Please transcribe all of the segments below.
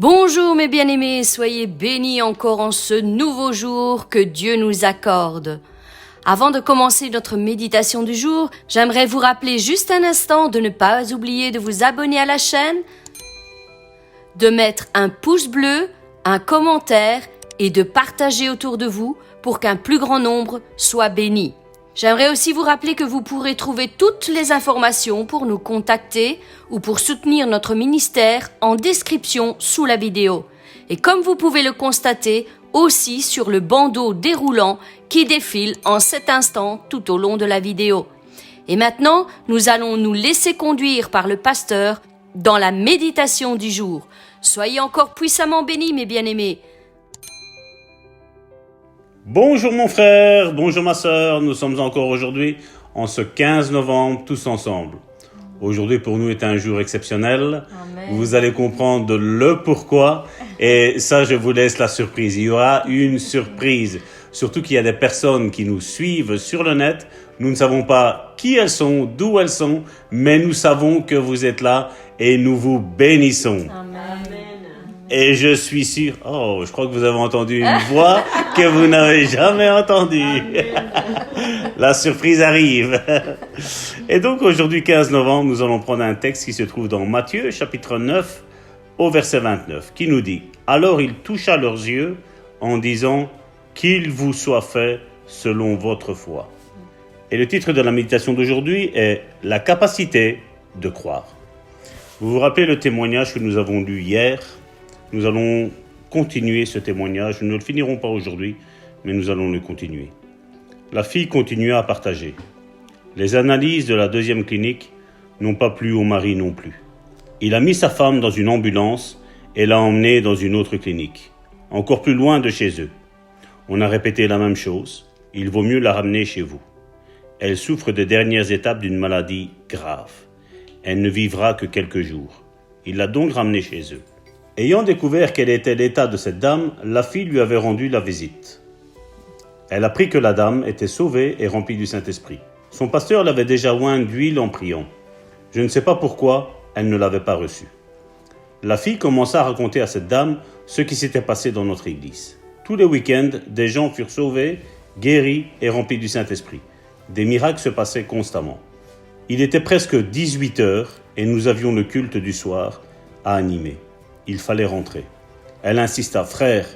Bonjour mes bien-aimés, soyez bénis encore en ce nouveau jour que Dieu nous accorde. Avant de commencer notre méditation du jour, j'aimerais vous rappeler juste un instant de ne pas oublier de vous abonner à la chaîne, de mettre un pouce bleu, un commentaire et de partager autour de vous pour qu'un plus grand nombre soit béni. J'aimerais aussi vous rappeler que vous pourrez trouver toutes les informations pour nous contacter ou pour soutenir notre ministère en description sous la vidéo. Et comme vous pouvez le constater, aussi sur le bandeau déroulant qui défile en cet instant tout au long de la vidéo. Et maintenant, nous allons nous laisser conduire par le pasteur dans la méditation du jour. Soyez encore puissamment bénis, mes bien-aimés. Bonjour mon frère, bonjour ma sœur, nous sommes encore aujourd'hui en ce 15 novembre tous ensemble. Aujourd'hui pour nous est un jour exceptionnel. Amen. Vous allez comprendre le pourquoi et ça je vous laisse la surprise. Il y aura une surprise, surtout qu'il y a des personnes qui nous suivent sur le net. Nous ne savons pas qui elles sont, d'où elles sont, mais nous savons que vous êtes là et nous vous bénissons. Amen. Et je suis sûr, je crois que vous avez entendu une voix que vous n'avez jamais entendue. La surprise arrive. Et donc aujourd'hui, 15 novembre, nous allons prendre un texte qui se trouve dans Matthieu, chapitre 9, au verset 29, qui nous dit « Alors il toucha leurs yeux en disant « Qu'il vous soit fait selon votre foi ». Et le titre de la méditation d'aujourd'hui est « La capacité de croire ». Vous vous rappelez le témoignage que nous avons lu hier ? Nous allons continuer ce témoignage. Nous ne le finirons pas aujourd'hui, mais nous allons le continuer. La fille continua à partager. Les analyses de la deuxième clinique n'ont pas plu au mari non plus. Il a mis sa femme dans une ambulance et l'a emmenée dans une autre clinique, encore plus loin de chez eux. On a répété la même chose. Il vaut mieux la ramener chez vous. Elle souffre des dernières étapes d'une maladie grave. Elle ne vivra que quelques jours. Il l'a donc ramenée chez eux. Ayant découvert quel était l'état de cette dame, la fille lui avait rendu la visite. Elle apprit que la dame était sauvée et remplie du Saint-Esprit. Son pasteur l'avait déjà oint d'huile en priant. Je ne sais pas pourquoi elle ne l'avait pas reçu. La fille commença à raconter à cette dame ce qui s'était passé dans notre église. Tous les week-ends, des gens furent sauvés, guéris et remplis du Saint-Esprit. Des miracles se passaient constamment. Il était presque 18 heures et nous avions le culte du soir à animer. Il fallait rentrer. Elle insista, « Frère,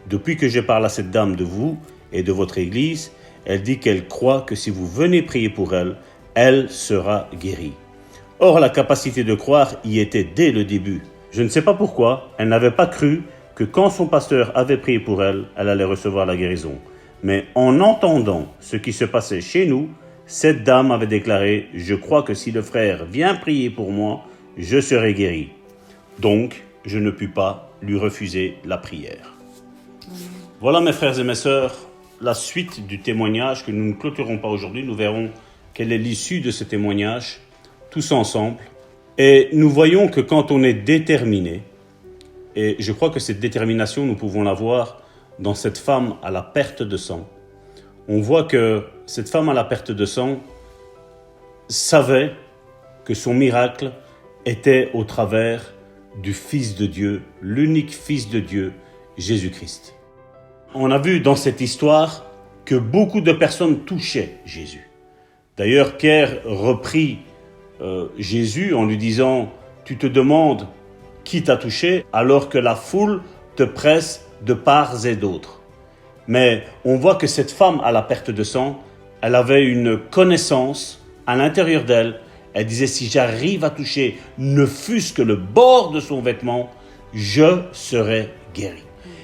depuis que je parle à cette dame de vous et de votre église, elle dit qu'elle croit que si vous venez prier pour elle, elle sera guérie. » Or, la capacité de croire y était dès le début. Je ne sais pas pourquoi, elle n'avait pas cru que quand son pasteur avait prié pour elle, elle allait recevoir la guérison. Mais en entendant ce qui se passait chez nous, cette dame avait déclaré, « Je crois que si le frère vient prier pour moi, je serai guéri. » Donc, je ne pus pas lui refuser la prière. Voilà mes frères et mes sœurs, la suite du témoignage que nous ne clôturerons pas aujourd'hui. Nous verrons quelle est l'issue de ce témoignage, tous ensemble. Et nous voyons que quand on est déterminé, et je crois que cette détermination, nous pouvons la voir dans cette femme à la perte de sang. On voit que cette femme à la perte de sang savait que son miracle était au travers du Fils de Dieu, l'unique Fils de Dieu, Jésus-Christ. On a vu dans cette histoire que beaucoup de personnes touchaient Jésus. D'ailleurs, Pierre reprit Jésus en lui disant « Tu te demandes qui t'a touché alors que la foule te presse de part et d'autre. » Mais on voit que cette femme à la perte de sang, elle avait une connaissance à l'intérieur d'elle. Elle disait, si j'arrive à toucher ne fût-ce que le bord de son vêtement, je serai guéri.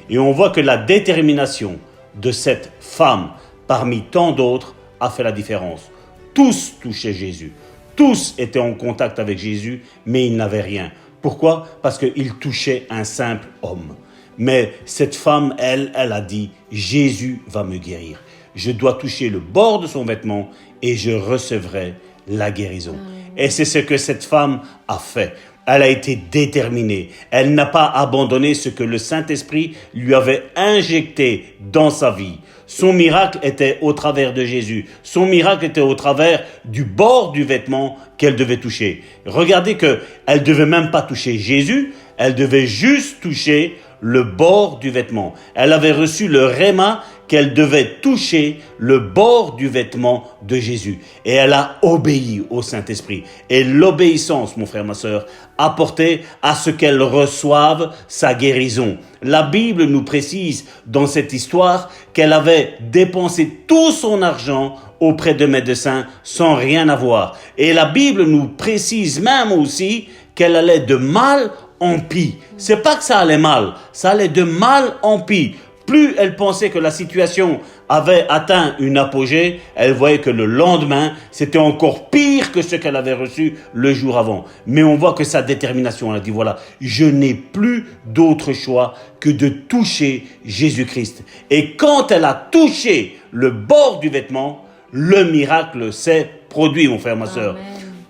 Et on voit que la détermination de cette femme, parmi tant d'autres, a fait la différence. Tous touchaient Jésus. Tous étaient en contact avec Jésus, mais ils n'avaient rien. Pourquoi ? Parce qu'ils touchaient un simple homme. Mais cette femme, elle a dit, Jésus va me guérir. Je dois toucher le bord de son vêtement et je recevrai la guérison. Et c'est ce que cette femme a fait. Elle a été déterminée. Elle n'a pas abandonné ce que le Saint-Esprit lui avait injecté dans sa vie. Son miracle était au travers de Jésus. Son miracle était au travers du bord du vêtement qu'elle devait toucher. Regardez qu'elle ne devait même pas toucher Jésus. Elle devait juste toucher le bord du vêtement. Elle avait reçu le réma qu'elle devait toucher le bord du vêtement de Jésus. Et elle a obéi au Saint-Esprit. Et l'obéissance, mon frère, ma sœur, a porté à ce qu'elle reçoive sa guérison. La Bible nous précise dans cette histoire qu'elle avait dépensé tout son argent auprès de médecins sans rien avoir. Et la Bible nous précise même aussi qu'elle allait de mal en pis. C'est pas que ça allait mal, ça allait de mal en pis. Plus elle pensait que la situation avait atteint une apogée, elle voyait que le lendemain, c'était encore pire que ce qu'elle avait reçu le jour avant. Mais on voit que sa détermination, elle a dit voilà, je n'ai plus d'autre choix que de toucher Jésus-Christ. Et quand elle a touché le bord du vêtement, le miracle s'est produit, mon frère, ma sœur. Amen.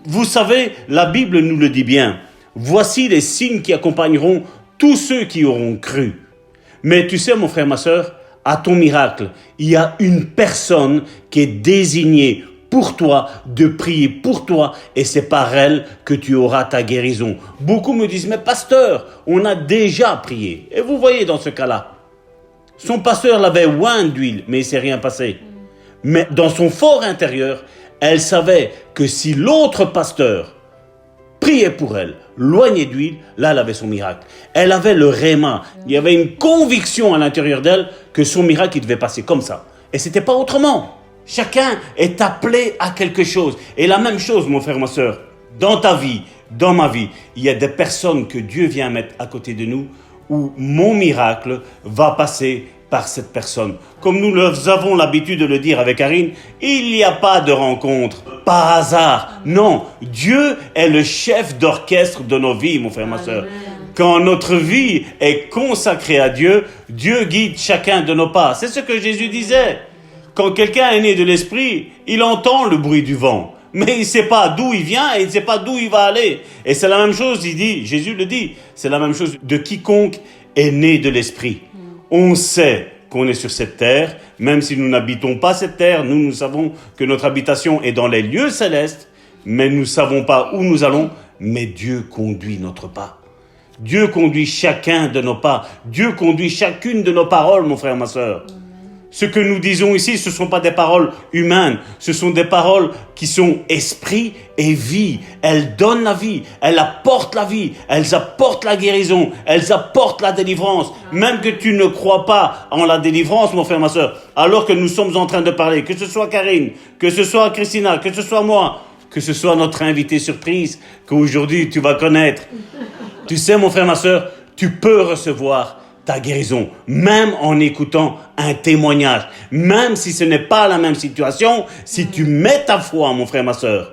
Vous savez, la Bible nous le dit bien. Voici les signes qui accompagneront tous ceux qui auront cru. Mais tu sais, mon frère, ma sœur, à ton miracle, il y a une personne qui est désignée pour toi, de prier pour toi, et c'est par elle que tu auras ta guérison. Beaucoup me disent, mais pasteur, on a déjà prié. Et vous voyez dans ce cas-là, son pasteur l'avait oint d'huile, mais il ne s'est rien passé. Mais dans son fort intérieur, elle savait que si l'autre pasteur priait pour elle, loignée d'huile, là elle avait son miracle. Elle avait le réma. Il y avait une conviction à l'intérieur d'elle que son miracle il devait passer comme ça. Et c'était pas autrement. Chacun est appelé à quelque chose. Et la même chose, mon frère, ma sœur, dans ta vie, dans ma vie, il y a des personnes que Dieu vient mettre à côté de nous où mon miracle va passer par cette personne. Comme nous avons l'habitude de le dire avec Karine, il n'y a pas de rencontre par hasard. Non, Dieu est le chef d'orchestre de nos vies, mon frère, ma sœur. Quand notre vie est consacrée à Dieu, Dieu guide chacun de nos pas. C'est ce que Jésus disait. Quand quelqu'un est né de l'esprit, il entend le bruit du vent. Mais il ne sait pas d'où il vient et il ne sait pas d'où il va aller. Et c'est la même chose, il dit, Jésus le dit, c'est la même chose de quiconque est né de l'esprit. On sait qu'on est sur cette terre, même si nous n'habitons pas cette terre, nous savons que notre habitation est dans les lieux célestes, mais nous ne savons pas où nous allons, mais Dieu conduit notre pas. Dieu conduit chacun de nos pas. Dieu conduit chacune de nos paroles, mon frère, ma sœur. Ce que nous disons ici, ce ne sont pas des paroles humaines, ce sont des paroles qui sont esprit et vie. Elles donnent la vie, elles apportent la vie, elles apportent la guérison, elles apportent la délivrance. Même que tu ne crois pas en la délivrance, mon frère, ma sœur, alors que nous sommes en train de parler, que ce soit Karine, que ce soit Christina, que ce soit moi, que ce soit notre invité surprise, qu'aujourd'hui tu vas connaître. Tu sais, mon frère, ma sœur, tu peux recevoir ta guérison, même en écoutant un témoignage, même si ce n'est pas la même situation, si tu mets ta foi, mon frère, ma sœur,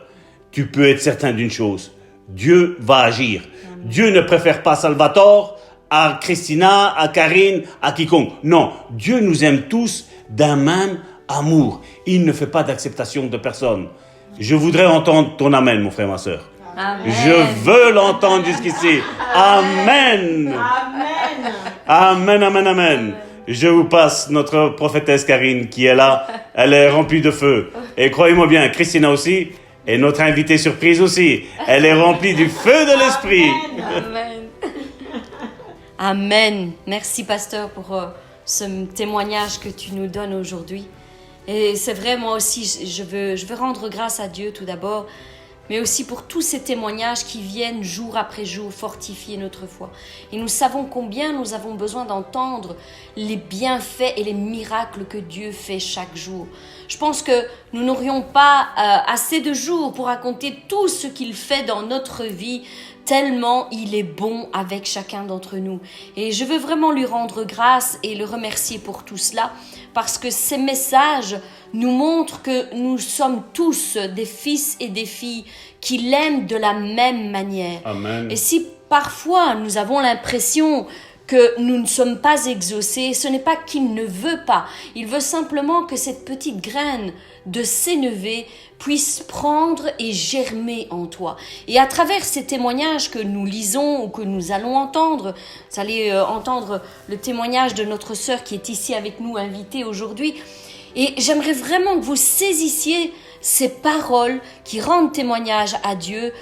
tu peux être certain d'une chose, Dieu va agir. Dieu ne préfère pas Salvatore à Christina, à Karine, à quiconque. Non, Dieu nous aime tous d'un même amour. Il ne fait pas d'acceptation de personne. Je voudrais entendre ton amen, mon frère, ma sœur. Amen. Je veux l'entendre jusqu'ici. Amen. Amen. Amen, amen, amen. Je vous passe notre prophétesse Karine qui est là. Elle est remplie de feu. Et croyez-moi bien, Christina aussi. Et notre invitée surprise aussi. Elle est remplie du feu de l'esprit. Amen. Amen. Merci, pasteur, pour ce témoignage que tu nous donnes aujourd'hui. Et c'est vrai, moi aussi, je veux rendre grâce à Dieu tout d'abord, mais aussi pour tous ces témoignages qui viennent jour après jour fortifier notre foi. Et nous savons combien nous avons besoin d'entendre les bienfaits et les miracles que Dieu fait chaque jour. Je pense que nous n'aurions pas assez de jours pour raconter tout ce qu'il fait dans notre vie, tellement il est bon avec chacun d'entre nous. Et je veux vraiment lui rendre grâce et le remercier pour tout cela, parce que ces messages nous montrent que nous sommes tous des fils et des filles qui l'aiment de la même manière. Amen. Et si parfois nous avons l'impression que nous ne sommes pas exaucés, ce n'est pas qu'il ne veut pas. Il veut simplement que cette petite graine de sénévé puisse prendre et germer en toi. Et à travers ces témoignages que nous lisons ou que nous allons entendre, vous allez entendre le témoignage de notre sœur qui est ici avec nous, invitée aujourd'hui. Et j'aimerais vraiment que vous saisissiez ces paroles qui rendent témoignage à Dieu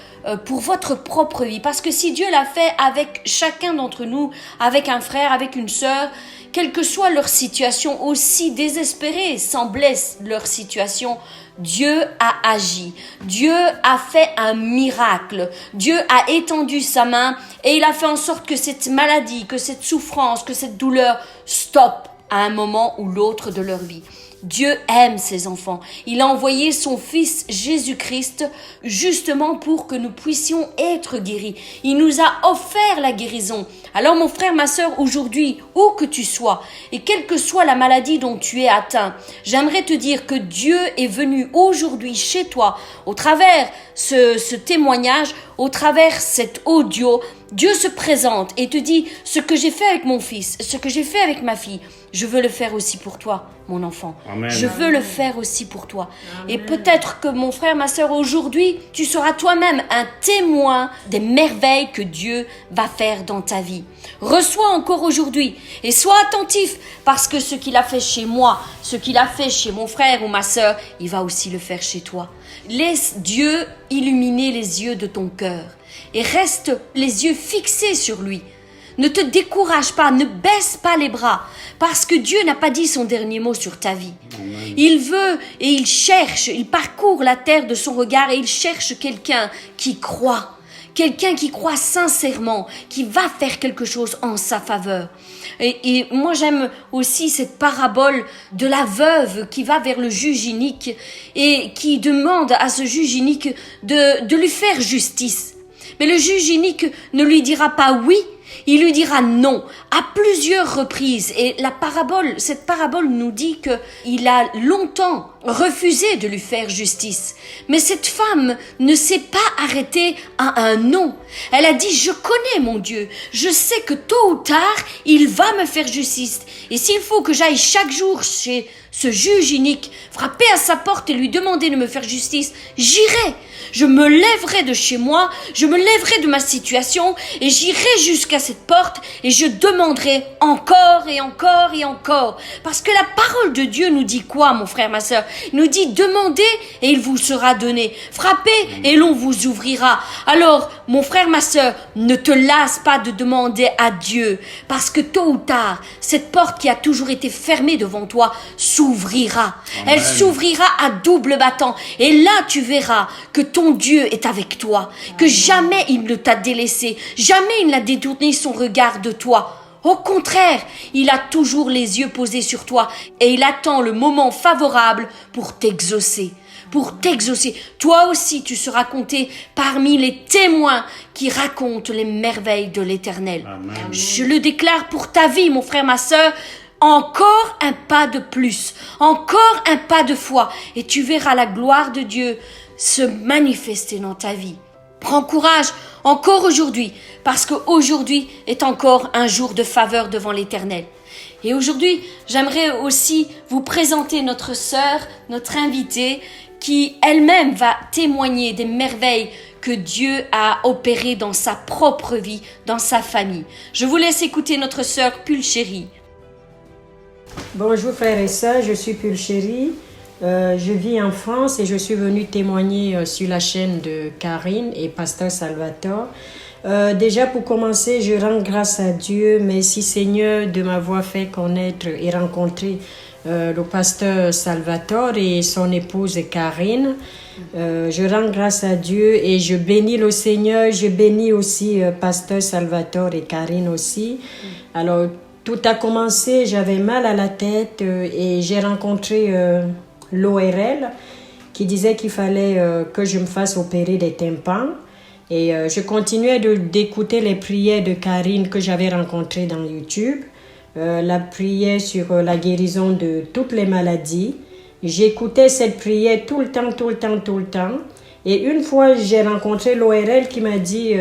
pour votre propre vie. Parce que si Dieu l'a fait avec chacun d'entre nous, avec un frère, avec une sœur, quelle que soit leur situation, aussi désespérée semblait leur situation, Dieu a agi. Dieu a fait un miracle. Dieu a étendu sa main et il a fait en sorte que cette maladie, que cette souffrance, que cette douleur stoppe à un moment ou l'autre de leur vie. Dieu aime ses enfants. Il a envoyé son Fils Jésus-Christ justement pour que nous puissions être guéris. Il nous a offert la guérison. Alors mon frère, ma sœur, aujourd'hui, où que tu sois, et quelle que soit la maladie dont tu es atteint, j'aimerais te dire que Dieu est venu aujourd'hui chez toi, au travers ce témoignage, au travers cet audio. Dieu se présente et te dit, ce que j'ai fait avec mon fils, ce que j'ai fait avec ma fille, je veux le faire aussi pour toi, mon enfant. Amen. Je veux le faire aussi pour toi. Amen. Et peut-être que mon frère, ma sœur, aujourd'hui, tu seras toi-même un témoin des merveilles que Dieu va faire dans ta vie. Reçois encore aujourd'hui et sois attentif parce que ce qu'il a fait chez moi, ce qu'il a fait chez mon frère ou ma sœur, il va aussi le faire chez toi. Laisse Dieu illuminer les yeux de ton cœur et reste les yeux fixés sur lui. Ne te décourage pas, ne baisse pas les bras, parce que Dieu n'a pas dit son dernier mot sur ta vie. Amen. Il veut et il cherche, il parcourt la terre de son regard et il cherche quelqu'un qui croit sincèrement, qui va faire quelque chose en sa faveur. Et moi j'aime aussi cette parabole de la veuve qui va vers le juge inique et qui demande à ce juge inique de lui faire justice. Mais le juge inique ne lui dira pas oui, il lui dira non à plusieurs reprises. Et cette parabole nous dit qu'il a longtemps refusé de lui faire justice. Mais cette femme ne s'est pas arrêtée à un non. Elle a dit, je connais mon Dieu. Je sais que tôt ou tard, il va me faire justice. Et s'il faut que j'aille chaque jour chez ce juge inique, frapper à sa porte et lui demander de me faire justice, j'irai. Je me lèverai de chez moi, je me lèverai de ma situation et j'irai jusqu'à cette porte et je demanderai encore et encore et encore. Parce que la parole de Dieu nous dit quoi, mon frère, ma sœur? Il nous dit demandez et il vous sera donné. Frappez et l'on vous ouvrira. Alors, mon frère, ma sœur, ne te lasse pas de demander à Dieu. Parce que tôt ou tard, cette porte qui a toujours été fermée devant toi s'ouvrira. Amen. Elle s'ouvrira à double battant. Et là, tu verras que ton Dieu est avec toi, que jamais il ne t'a délaissé, jamais il n'a détourné son regard de toi. Au contraire, il a toujours les yeux posés sur toi et il attend le moment favorable pour t'exaucer. Toi aussi, tu seras compté parmi les témoins qui racontent les merveilles de l'Éternel. Amen. Je le déclare pour ta vie, mon frère, ma sœur. Encore un pas de plus, encore un pas de foi et tu verras la gloire de Dieu se manifester dans ta vie. Prends courage encore aujourd'hui parce qu'aujourd'hui est encore un jour de faveur devant l'Éternel. Et aujourd'hui, j'aimerais aussi vous présenter notre sœur, notre invitée qui elle-même va témoigner des merveilles que Dieu a opérées dans sa propre vie, dans sa famille. Je vous laisse écouter notre sœur Pulchérie. Bonjour frères et sœurs, je suis Pulchérie. Je vis en France et je suis venue témoigner sur la chaîne de Karine et Pasteur Salvatore. Déjà pour commencer, je rends grâce à Dieu. Merci Seigneur de m'avoir fait connaître et rencontrer le Pasteur Salvatore et son épouse Karine. Je rends grâce à Dieu et je bénis le Seigneur. Je bénis aussi Pasteur Salvatore et Karine aussi. Alors, tout a commencé, j'avais mal à la tête et j'ai rencontré l'ORL qui disait qu'il fallait que je me fasse opérer des tympans. Et je continuais d'écouter les prières de Karine que j'avais rencontrées dans YouTube. La prière sur la guérison de toutes les maladies. J'écoutais cette prière tout le temps. Et une fois, j'ai rencontré l'ORL qui m'a dit...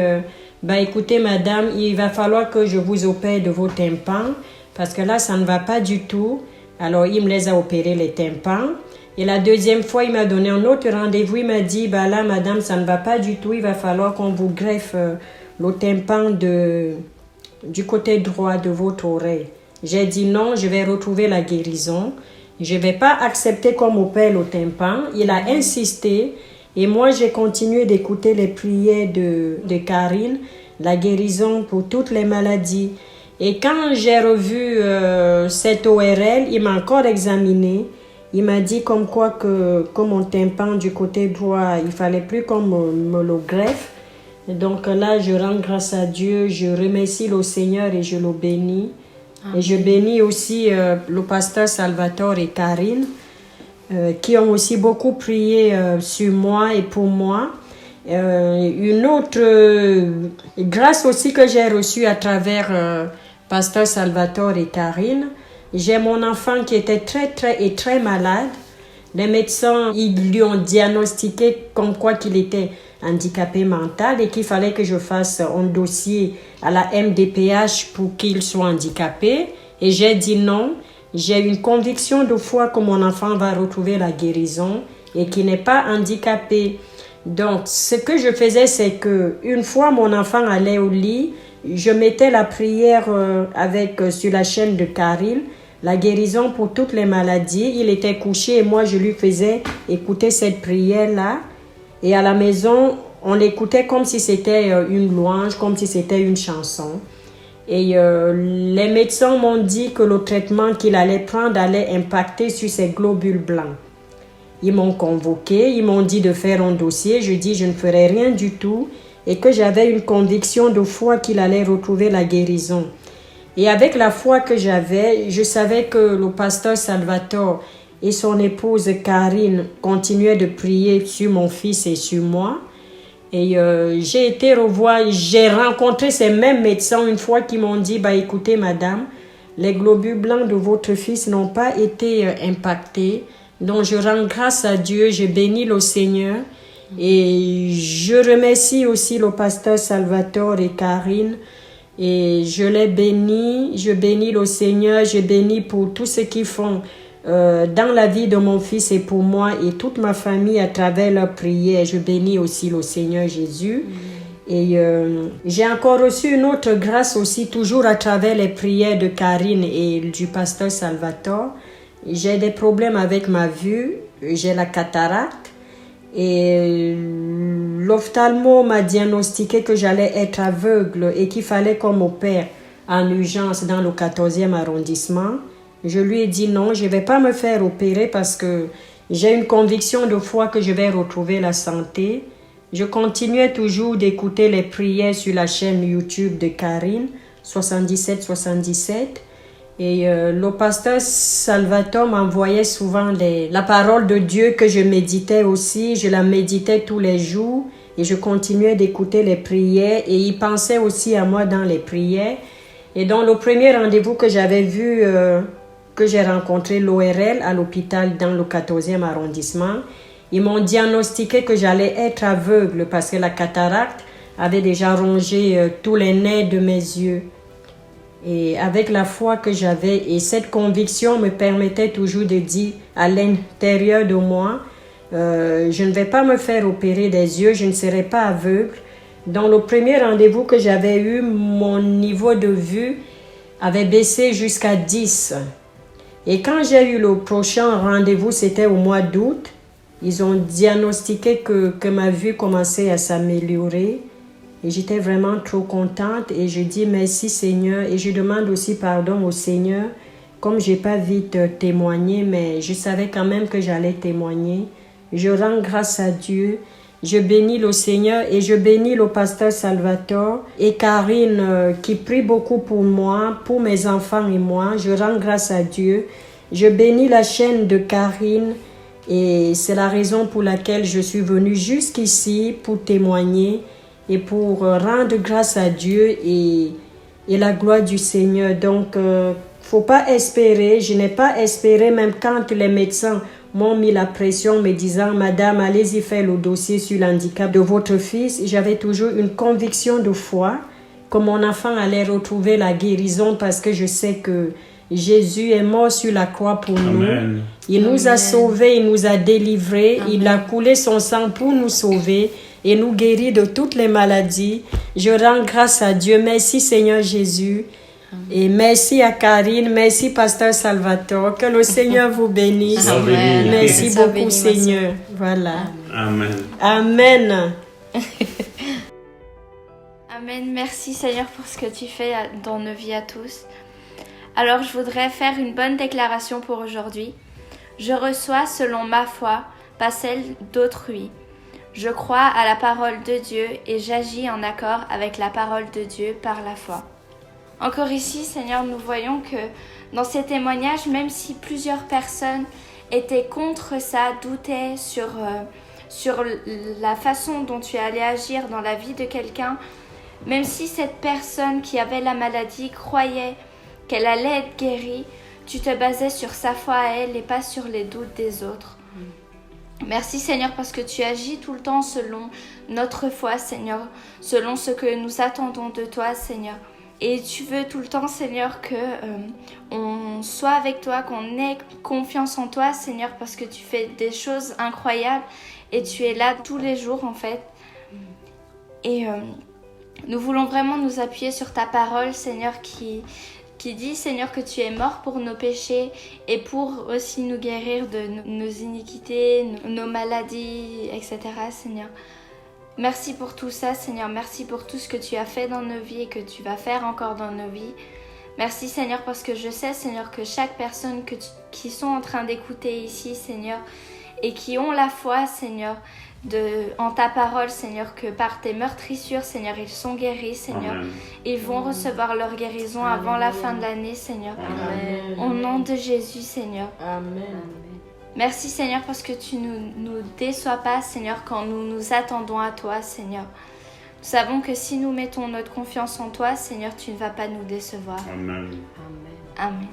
écoutez madame, il va falloir que je vous opère de vos tympans parce que là, ça ne va pas du tout. Alors, il me les a opérés les tympans. Et la deuxième fois, il m'a donné un autre rendez-vous. Il m'a dit, là, madame, ça ne va pas du tout. Il va falloir qu'on vous greffe le tympan du côté droit de votre oreille. J'ai dit non, je vais retrouver la guérison. Je ne vais pas accepter qu'on m'opère au tympan. Il a insisté et moi j'ai continué d'écouter les prières de Karine, la guérison pour toutes les maladies. Et quand j'ai revu cette ORL, il m'a encore examiné. Il m'a dit comme quoi que mon tympan du côté droit, il fallait plus qu'on me le greffe. Et donc là, je rends grâce à Dieu, je remercie le Seigneur et je le bénis. Amen. Et je bénis aussi le pasteur Salvatore et Karine, qui ont aussi beaucoup prié sur moi et pour moi. Une autre grâce aussi que j'ai reçue à travers pasteur Salvatore et Karine, j'ai mon enfant qui était très malade. Les médecins, ils lui ont diagnostiqué comme quoi qu'il était handicapé mental et qu'il fallait que je fasse un dossier à la MDPH pour qu'il soit handicapé. Et j'ai dit non. J'ai une conviction de foi que mon enfant va retrouver la guérison et qu'il n'est pas handicapé. Donc, ce que je faisais, c'est que une fois mon enfant allait au lit, je mettais la prière sur la chaîne de Karine, la guérison pour toutes les maladies. Il était couché et moi, je lui faisais écouter cette prière-là. Et à la maison, on l'écoutait comme si c'était une louange, comme si c'était une chanson. Et les médecins m'ont dit que le traitement qu'il allait prendre allait impacter sur ses globules blancs. Ils m'ont convoqué, ils m'ont dit de faire un dossier. Je dis je ne ferai rien du tout et que j'avais une conviction de foi qu'il allait retrouver la guérison. Et avec la foi que j'avais, je savais que le pasteur Salvatore et son épouse Karine continuaient de prier sur mon fils et sur moi. Et j'ai été revoir, j'ai rencontré ces mêmes médecins une fois qui m'ont dit, écoutez madame, les globules blancs de votre fils n'ont pas été impactés. Donc je rends grâce à Dieu, je bénis le Seigneur. Et je remercie aussi le pasteur Salvatore et Karine. Et je les bénis, je bénis le Seigneur, je bénis pour tout ce qu'ils font dans la vie de mon fils et pour moi et toute ma famille à travers leurs prières. Je bénis aussi le Seigneur Jésus. Et j'ai encore reçu une autre grâce aussi, toujours à travers les prières de Karine et du pasteur Salvatore. J'ai des problèmes avec ma vue, j'ai la cataracte. Et l'ophtalmo m'a diagnostiqué que j'allais être aveugle et qu'il fallait qu'on m'opère en urgence dans le 14e arrondissement. Je lui ai dit non, je ne vais pas me faire opérer parce que j'ai une conviction de foi que je vais retrouver la santé. Je continuais toujours d'écouter les prières sur la chaîne YouTube de Karine, 7777. Et le pasteur Salvatore m'envoyait souvent la parole de Dieu que je méditais aussi. Je la méditais tous les jours et je continuais d'écouter les prières. Et il pensait aussi à moi dans les prières. Et dans le premier rendez-vous que j'avais vu, que j'ai rencontré l'ORL à l'hôpital dans le 14e arrondissement, ils m'ont diagnostiqué que j'allais être aveugle parce que la cataracte avait déjà rongé tous les nerfs de mes yeux. Et avec la foi que j'avais et cette conviction me permettait toujours de dire à l'intérieur de moi, je ne vais pas me faire opérer des yeux, je ne serai pas aveugle. Dans le premier rendez-vous que j'avais eu, mon niveau de vue avait baissé jusqu'à 10. Et quand j'ai eu le prochain rendez-vous, c'était au mois d'août, ils ont diagnostiqué que ma vue commençait à s'améliorer. Et j'étais vraiment trop contente et je dis merci Seigneur et je demande aussi pardon au Seigneur. Comme je n'ai pas vite témoigné, mais je savais quand même que j'allais témoigner. Je rends grâce à Dieu. Je bénis le Seigneur et je bénis le pasteur Salvatore et Karine qui prie beaucoup pour moi, pour mes enfants et moi. Je rends grâce à Dieu. Je bénis la chaîne de Karine et c'est la raison pour laquelle je suis venue jusqu'ici pour témoigner et pour rendre grâce à Dieu et la gloire du Seigneur. Donc, faut pas espérer. Je n'ai pas espéré même quand les médecins m'ont mis la pression me disant « Madame, allez-y faire le dossier sur l'handicap de votre fils ». J'avais toujours une conviction de foi que mon enfant allait retrouver la guérison parce que je sais que Jésus est mort sur la croix pour Amen. nous. Il nous a sauvés, il nous a délivrés. Amen. Il a coulé son sang pour nous sauver et nous guérir de toutes les maladies. Je rends grâce à Dieu. Merci Seigneur Jésus. Et merci à Karine, merci Pasteur Salvatore. Que le Seigneur vous bénisse. Amen. Merci Sois beaucoup, béni, ma Seigneur. Voilà. Amen. Amen. Amen. Merci Seigneur pour ce que tu fais dans nos vies à tous. Alors je voudrais faire une bonne déclaration pour aujourd'hui. Je reçois selon ma foi, pas celle d'autrui. Je crois à la parole de Dieu et j'agis en accord avec la parole de Dieu par la foi. Encore ici, Seigneur, nous voyons que dans ces témoignages, même si plusieurs personnes étaient contre ça, doutaient sur la façon dont tu allais agir dans la vie de quelqu'un, même si cette personne qui avait la maladie croyait qu'elle allait être guérie, tu te basais sur sa foi à elle et pas sur les doutes des autres. Merci Seigneur parce que tu agis tout le temps selon notre foi Seigneur, selon ce que nous attendons de toi Seigneur. Et tu veux tout le temps Seigneur que on soit avec toi, qu'on ait confiance en toi Seigneur parce que tu fais des choses incroyables et tu es là tous les jours en fait. Et nous voulons vraiment nous appuyer sur ta parole Seigneur qui dit, Seigneur, que tu es mort pour nos péchés et pour aussi nous guérir de nos iniquités, nos maladies, etc., Seigneur. Merci pour tout ça, Seigneur. Merci pour tout ce que tu as fait dans nos vies et que tu vas faire encore dans nos vies. Merci, Seigneur, parce que je sais, Seigneur, que chaque personne qui sont en train d'écouter ici, Seigneur, et qui ont la foi, Seigneur, en ta parole, Seigneur, que par tes meurtrissures, Seigneur, ils sont guéris, Seigneur. Amen. Ils vont recevoir leur guérison avant la fin de l'année, Seigneur. Amen. Au nom de Jésus, Seigneur. Amen. Merci, Seigneur, parce que tu ne nous déçois pas, Seigneur, quand nous nous attendons à toi, Seigneur. Nous savons que si nous mettons notre confiance en toi, Seigneur, tu ne vas pas nous décevoir. Amen. Amen.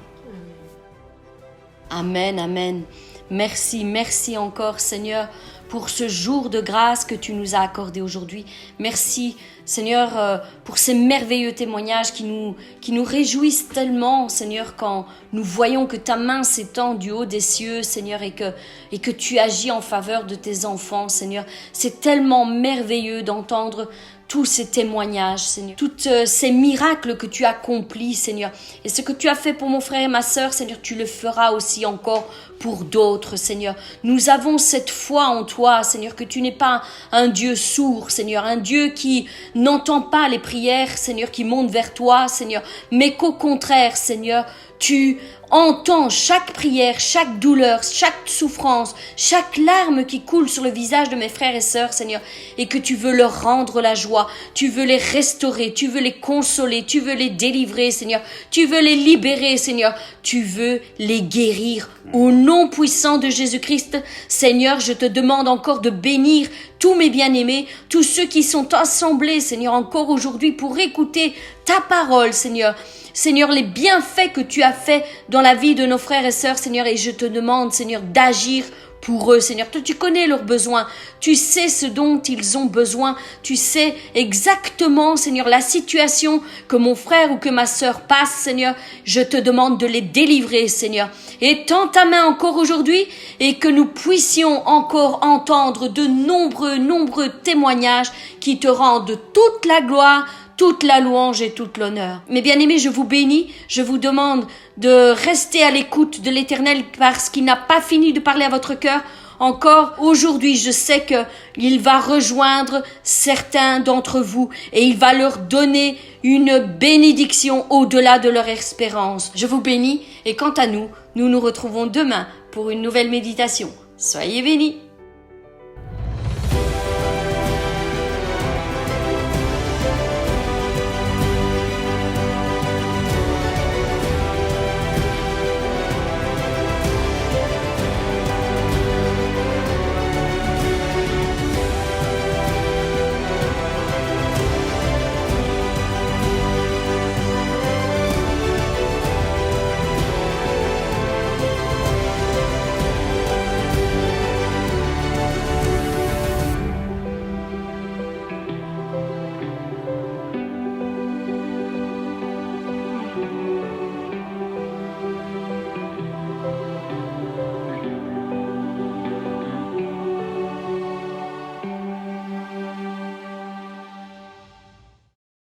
Amen, amen. Merci, merci encore Seigneur pour ce jour de grâce que tu nous as accordé aujourd'hui. Merci Seigneur pour ces merveilleux témoignages qui nous réjouissent tellement Seigneur quand nous voyons que ta main s'étend du haut des cieux Seigneur et que tu agis en faveur de tes enfants Seigneur. C'est tellement merveilleux d'entendre tous ces témoignages, Seigneur, tous ces miracles que tu accomplis, Seigneur. Et ce que tu as fait pour mon frère et ma sœur, Seigneur, tu le feras aussi encore pour d'autres, Seigneur. Nous avons cette foi en toi, Seigneur, que tu n'es pas un Dieu sourd, Seigneur, un Dieu qui n'entend pas les prières, Seigneur, qui montent vers toi, Seigneur, mais qu'au contraire, Seigneur, tu entends chaque prière, chaque douleur, chaque souffrance, chaque larme qui coule sur le visage de mes frères et sœurs, Seigneur, et que tu veux leur rendre la joie, tu veux les restaurer, tu veux les consoler, tu veux les délivrer, Seigneur, tu veux les libérer, Seigneur, tu veux les guérir. Au nom puissant de Jésus-Christ, Seigneur, je te demande encore de bénir tous mes bien-aimés, tous ceux qui sont assemblés, Seigneur, encore aujourd'hui pour écouter ta parole, Seigneur. Seigneur, les bienfaits que tu as faits dans la vie de nos frères et sœurs, Seigneur, et je te demande, Seigneur, d'agir pour eux, Seigneur. Toi, tu connais leurs besoins, tu sais ce dont ils ont besoin, tu sais exactement, Seigneur, la situation que mon frère ou que ma sœur passe, Seigneur. Je te demande de les délivrer, Seigneur. Et tends ta main encore aujourd'hui et que nous puissions encore entendre de nombreux témoignages qui te rendent toute la gloire, toute la louange et toute l'honneur. Mes bien-aimés, je vous bénis, je vous demande de rester à l'écoute de l'Éternel parce qu'il n'a pas fini de parler à votre cœur. Encore aujourd'hui, je sais qu'il va rejoindre certains d'entre vous et il va leur donner une bénédiction au-delà de leur espérance. Je vous bénis et quant à nous, nous nous retrouvons demain pour une nouvelle méditation. Soyez bénis.